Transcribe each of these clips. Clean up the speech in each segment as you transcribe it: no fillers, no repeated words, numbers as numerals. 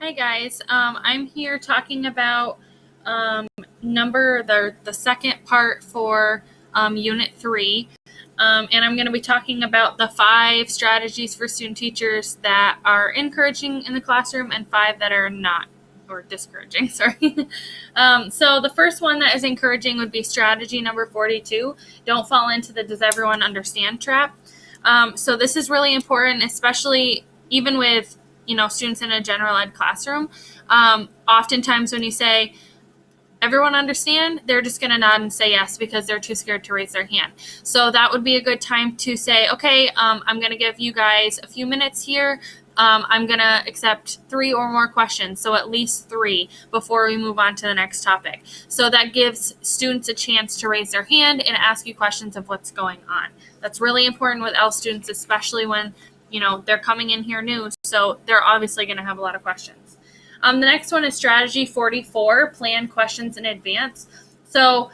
Hi guys, I'm here talking about the second part for Unit 3, and I'm going to be talking about the 5 strategies for student teachers that are encouraging in the classroom and 5 that are not, or discouraging, sorry. So the first one that is encouraging would be strategy number 42, don't fall into the does everyone understand trap. So this is really important, especially even with students in a general ed classroom. Oftentimes when you say, everyone understand, they're just going to nod and say yes because they're too scared to raise their hand. So that would be a good time to say, okay, I'm going to give you guys a few minutes here. I'm going to accept 3 or more questions, so at least 3 before we move on to the next topic. So that gives students a chance to raise their hand and ask you questions of what's going on. That's really important with ELL students, especially when they're coming in here new, so they're obviously going to have a lot of questions. The next one is strategy 44, plan questions in advance. So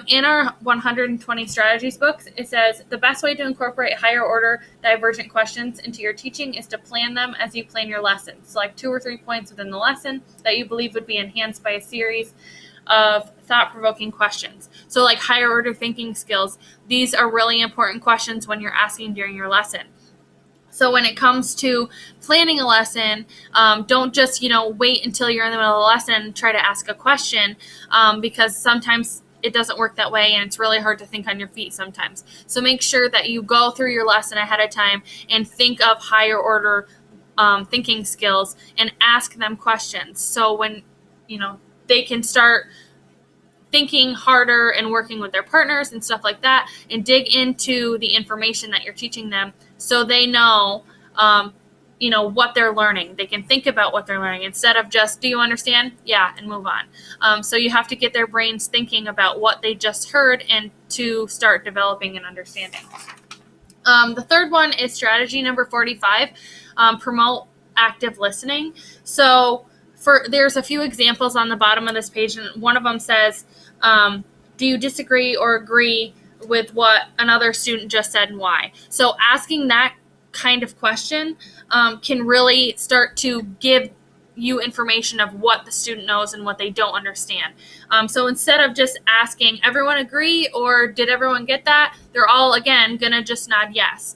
in our 120 strategies books, it says the best way to incorporate higher order divergent questions into your teaching is to plan them as you plan your lessons. Select 2 or 3 points within the lesson that you believe would be enhanced by a series of thought-provoking questions. So like higher order thinking skills, these are really important questions when you're asking during your lesson. So when it comes to planning a lesson, don't just, wait until you're in the middle of the lesson and try to ask a question, because sometimes it doesn't work that way and it's really hard to think on your feet sometimes. So make sure that you go through your lesson ahead of time and think of higher order thinking skills and ask them questions. So when, they can start thinking harder and working with their partners and stuff like that and dig into the information that you're teaching them so they know, what they're learning. They can think about what they're learning instead of just, do you understand? Yeah, and move on. So you have to get their brains thinking about what they just heard and to start developing an understanding. The third one is strategy number 45, promote active listening. So there's a few examples on the bottom of this page, and one of them says, do you disagree or agree with what another student just said and why? So asking that kind of question can really start to give you information of what the student knows and what they don't understand. So instead of just asking, everyone agree or did everyone get that? They're all, again, going to just nod yes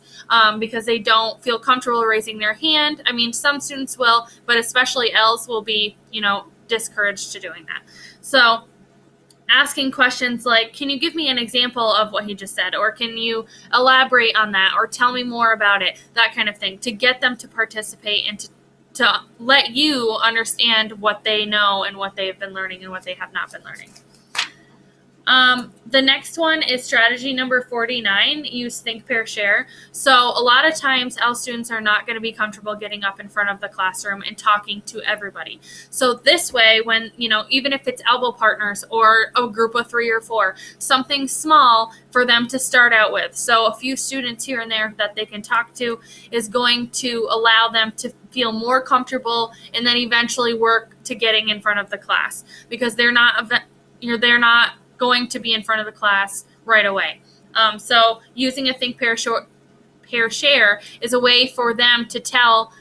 because they don't feel comfortable raising their hand. I mean, some students will, but especially ELLs will be, discouraged to doing that. So asking questions like, can you give me an example of what he just said? Or can you elaborate on that? Or tell me more about it? That kind of thing, to get them to participate and to let you understand what they know and what they've been learning and what they have not been learning. The next one is strategy number 49, use think, pair, share. So a lot of times ELL students are not going to be comfortable getting up in front of the classroom and talking to everybody. So this way, when, even if it's elbow partners or a group of 3 or 4, something small for them to start out with. So a few students here and there that they can talk to is going to allow them to feel more comfortable and then eventually work to getting in front of the class, because they're not going to be in front of the class right away. So using a think, pair, share is a way for them to tell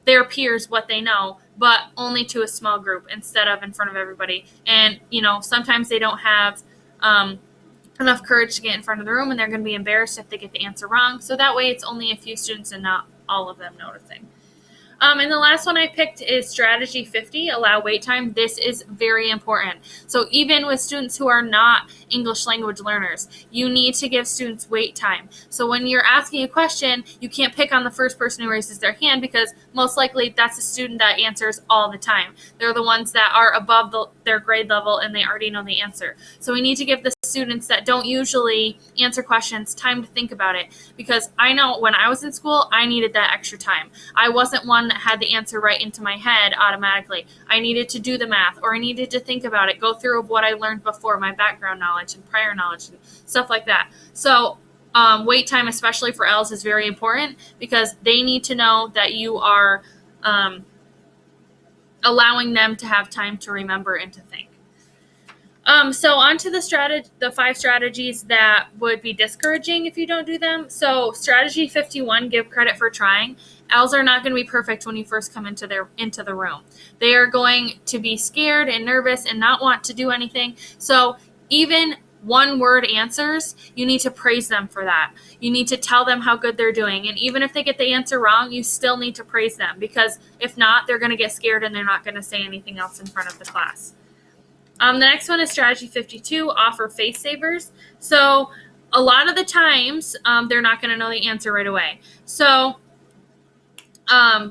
their peers what they know, but only to a small group instead of in front of everybody. And, sometimes they don't have enough courage to get in front of the room, and they're going to be embarrassed if they get the answer wrong. So that way it's only a few students and not all of them noticing. And the last one I picked is strategy 50, allow wait time. This is very important. So even with students who are not English language learners, you need to give students wait time. So when you're asking a question, you can't pick on the first person who raises their hand, because most likely that's a student that answers all the time. They're the ones that are above their grade level and they already know the answer. So we need to give the students that don't usually answer questions time to think about it, because I know when I was in school, I needed that extra time. I wasn't one that had the answer right into my head automatically. I needed to do the math, or I needed to think about it, go through what I learned before, my background knowledge and prior knowledge and stuff like that. So wait time, especially for ELLs, is very important because they need to know that you are allowing them to have time to remember and to think. So on to the 5 strategies that would be discouraging if you don't do them. So strategy 51, give credit for trying. owls are not going to be perfect when you first come into the room. They are going to be scared and nervous and not want to do anything. So even one word answers, you need to praise them for that. You need to tell them how good they're doing. And even if they get the answer wrong, you still need to praise them, because if not, they're going to get scared and they're not going to say anything else in front of the class. The next one is strategy 52, offer face savers. So a lot of the times, they're not going to know the answer right away. So that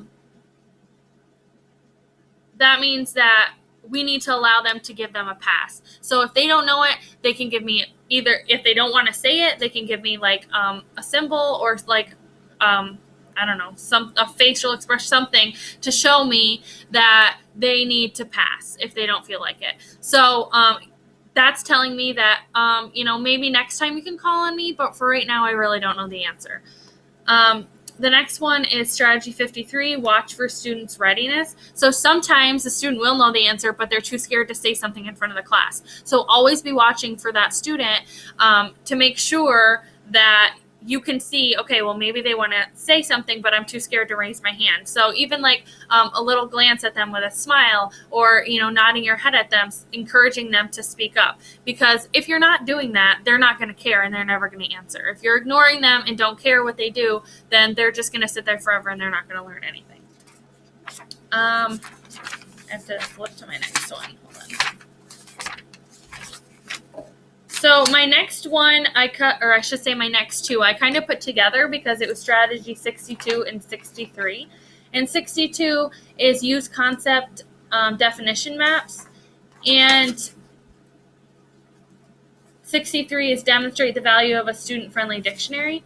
means that we need to allow them to give them a pass. So if they don't know it, they can give me either, if they don't want to say it, they can give me like a symbol or like, I don't know, a facial expression, something to show me that they need to pass if they don't feel like it. So that's telling me that, maybe next time you can call on me, but for right now, I really don't know the answer. The next one is strategy 53, watch for students' readiness. So sometimes the student will know the answer, but they're too scared to say something in front of the class. So always be watching for that student to make sure that you can see, okay, well, maybe they want to say something, but I'm too scared to raise my hand. So even like a little glance at them with a smile, or, nodding your head at them, encouraging them to speak up. Because if you're not doing that, they're not going to care and they're never going to answer. If you're ignoring them and don't care what they do, then they're just going to sit there forever and they're not going to learn anything. I have to flip to my next one. Hold on. So my next one my next two, I kind of put together because it was strategy 62 and 63. And 62 is use concept definition maps. And 63 is demonstrate the value of a student-friendly dictionary.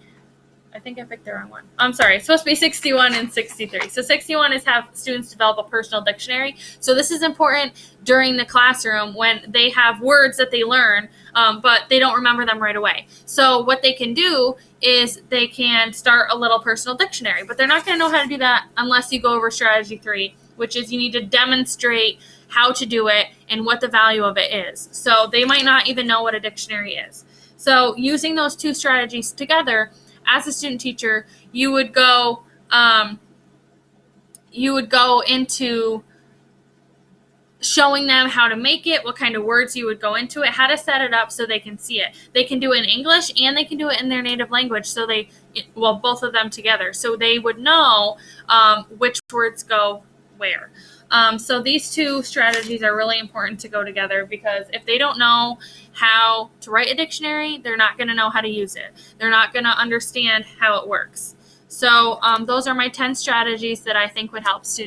I think I picked the wrong one. I'm sorry. It's supposed to be 61 and 63. So 61 is have students develop a personal dictionary. So this is important during the classroom when they have words that they learn, but they don't remember them right away. So what they can do is they can start a little personal dictionary, but they're not going to know how to do that unless you go over strategy 3, which is you need to demonstrate how to do it and what the value of it is. So they might not even know what a dictionary is. So using those two strategies together, as a student teacher, you would go into showing them how to make it, what kind of words you would go into it, how to set it up so they can see it. They can do it in English and they can do it in their native language. So both of them together. So they would know which words go where. So these two strategies are really important to go together, because if they don't know how to write a dictionary, they're not going to know how to use it. They're not going to understand how it works. So those are my 10 strategies that I think would help student